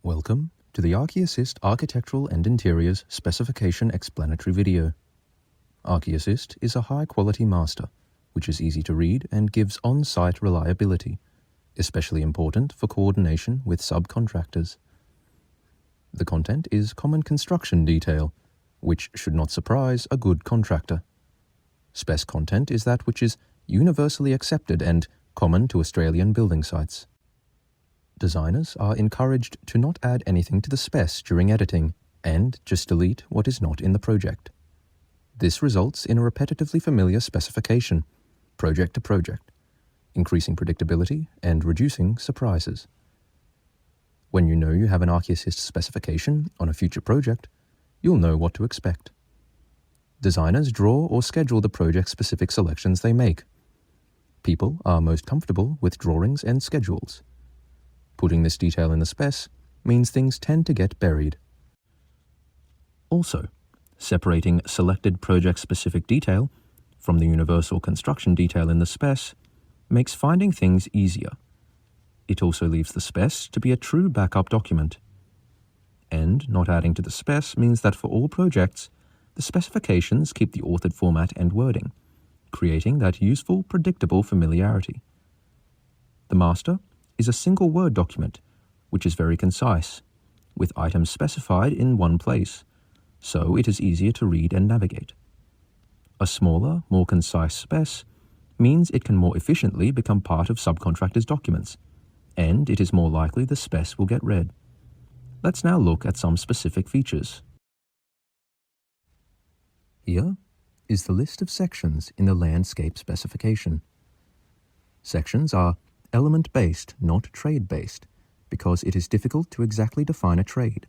Welcome to the ArchiAssist Architectural and Interiors Specification Explanatory video. ArchiAssist is a high-quality master, which is easy to read and gives on-site reliability, especially important for coordination with subcontractors. The content is common construction detail, which should not surprise a good contractor. Spec content is that which is universally accepted and common to Australian building sites. Designers are encouraged to not add anything to the spec during editing and just delete what is not in the project. This results in a repetitively familiar specification, project to project, increasing predictability and reducing surprises. When you know you have an ArchiAssist specification on a future project, you'll know what to expect. Designers draw or schedule the project-specific selections they make. People are most comfortable with drawings and schedules. Putting this detail in the spec means things tend to get buried. Also, separating selected project-specific detail from the universal construction detail in the spec makes finding things easier. It also leaves the spec to be a true backup document. And not adding to the spec means that for all projects, the specifications keep the authored format and wording, creating that useful, predictable familiarity. The master is a single Word document, which is very concise, with items specified in one place, so it is easier to read and navigate. A smaller, more concise spec means it can more efficiently become part of subcontractors' documents, and it is more likely the spec will get read. Let's now look at some specific features. Here is the list of sections in the landscape specification. Sections are element-based, not trade-based, because it is difficult to exactly define a trade,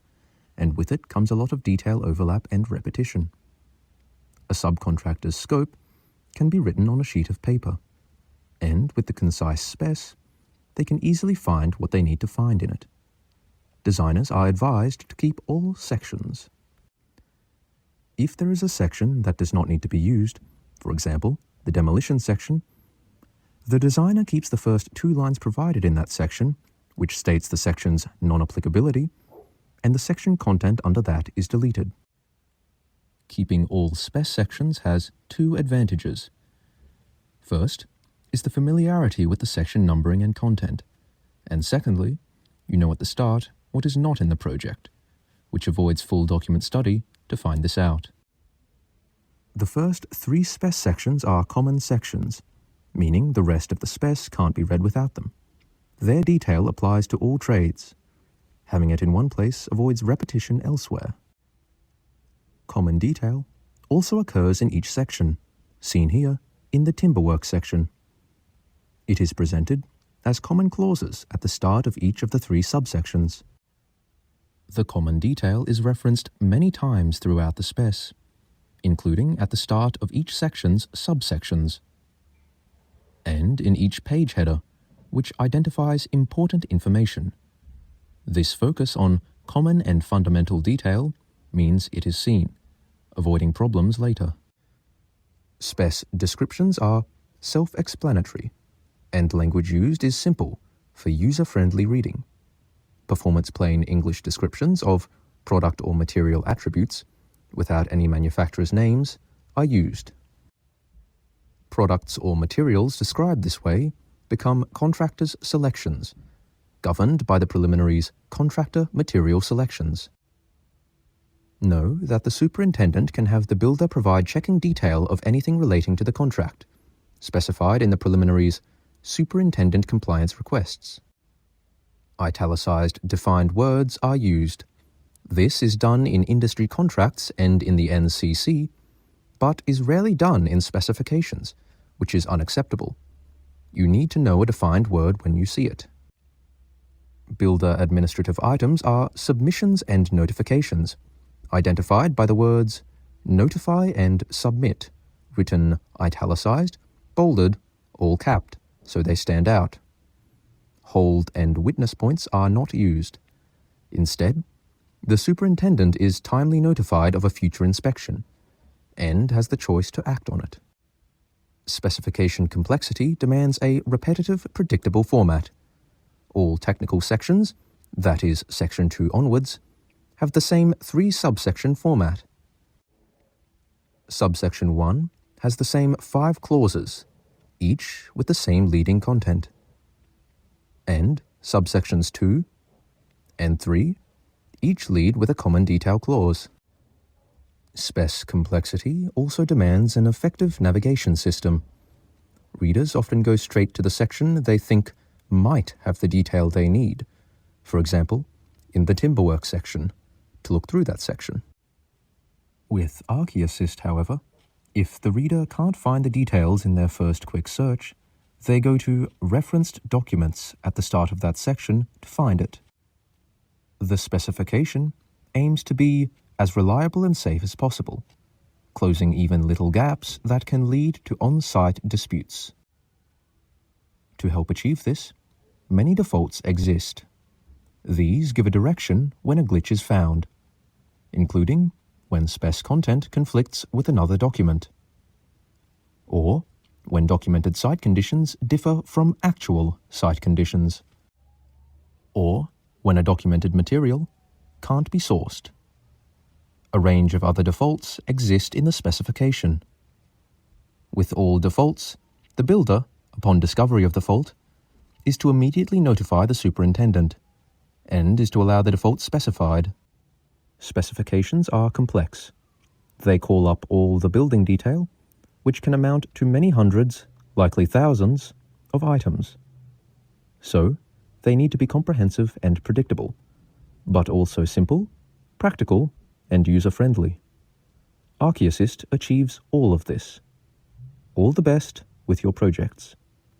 and with it comes a lot of detail overlap and repetition. A subcontractor's scope can be written on a sheet of paper, and with the concise spec, they can easily find what they need to find in it. Designers are advised to keep all sections. If there is a section that does not need to be used, for example, the demolition section, the designer keeps the first two lines provided in that section, which states the section's non-applicability, and the section content under that is deleted. Keeping all spec sections has two advantages. First is the familiarity with the section numbering and content, and secondly, you know at the start what is not in the project, which avoids full document study to find this out. The first three spec sections are common sections, meaning the rest of the spec can't be read without them. Their detail applies to all trades. Having it in one place avoids repetition elsewhere. Common detail also occurs in each section, seen here in the timberwork section. It is presented as common clauses at the start of each of the three subsections. The common detail is referenced many times throughout the spec, including at the start of each section's subsections, and in each page header, which identifies important information. This focus on common and fundamental detail means it is seen, avoiding problems later. Spec descriptions are self-explanatory, and language used is simple for user-friendly reading. Performance plain English descriptions of product or material attributes, without any manufacturer's names, are used. Products or materials described this way become contractors' selections, governed by the preliminaries contractor material selections. Know that the superintendent can have the builder provide checking detail of anything relating to the contract, specified in the preliminaries superintendent compliance requests. Italicized defined words are used. This is done in industry contracts and in the NCC, but is rarely done in specifications, which is unacceptable. You need to know a defined word when you see it. Builder administrative items are submissions and notifications, identified by the words notify and submit, written italicized, bolded, all capped, so they stand out. Hold and witness points are not used. Instead, the superintendent is timely notified of a future inspection and has the choice to act on it. Specification complexity demands a repetitive, predictable format. All technical sections that is Section 2 onwards, have the same 3-subsection format. Subsection 1 has the same 5 clauses, each with the same leading content. And subsections 2 and 3 each lead with a common detail clause. Spec complexity also demands an effective navigation system. Readers often go straight to the section they think might have the detail they need, for example, in the timberwork section, to look through that section. With ArchiAssist, however, if the reader can't find the details in their first quick search, they go to referenced documents at the start of that section to find it. The specification aims to be as reliable and safe as possible, closing even little gaps that can lead to on-site disputes. To help achieve this, many defaults exist. These give a direction when a glitch is found, including when spec content conflicts with another document, or when documented site conditions differ from actual site conditions, or when a documented material can't be sourced. A range of other defaults exist in the specification. With all defaults, the builder, upon discovery of the fault, is to immediately notify the superintendent, and is to allow the default specified. Specifications are complex. They call up all the building detail, which can amount to many hundreds, likely thousands, of items. So, they need to be comprehensive and predictable, but also simple, practical, and user-friendly. ArchiAssist achieves all of this. All the best with your projects.